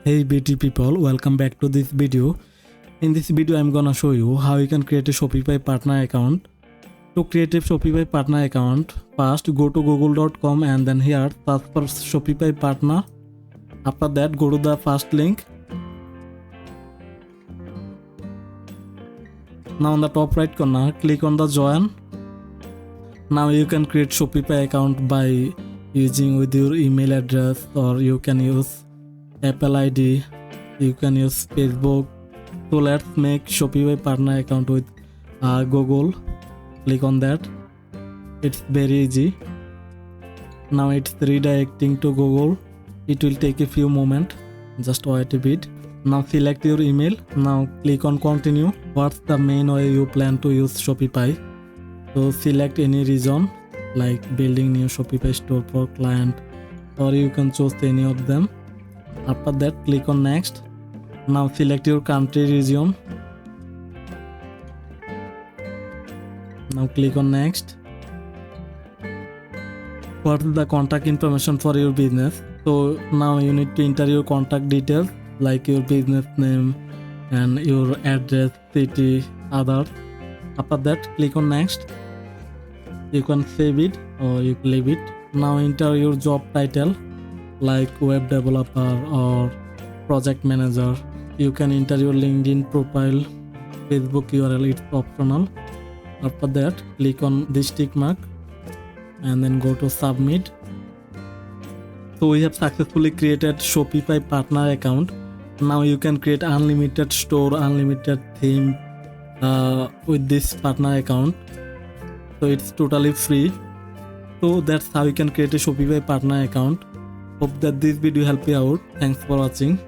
Hey beauty people, welcome back to this video. In this video I'm gonna show you how you can create a Shopify partner account. To create a Shopify partner account, first go to google.com and then here search for Shopify partner. After that go to the first link. Now on the top right corner click on the join. Now you can create Shopify account by using with your email address, or you can use Apple ID, you can use Facebook. So let's make Shopify partner account with Google. Click on that. It's very easy. Now it's redirecting to Google. It will take a few moments. Just wait a bit. Now select your email. Now click on continue. What's the main way you plan to use Shopify? So select any region like building new Shopify store for client, or you can choose any of them. After that click on next. Now select your country region. Now click on next. What is the contact information for your business? So now you need to enter your contact details like your business name and your address, city, others. After that click on next. You can save it or you can leave it. Now enter your job title like web developer or project manager. You can enter your LinkedIn profile, Facebook URL, it's optional. After that click on this tick mark and then go to submit. So we have successfully created Shopify partner account. Now you can create unlimited store, unlimited theme with this partner account. So it's totally free. So that's how you can create a Shopify partner account. Hope that this video helped you out. Thanks for watching.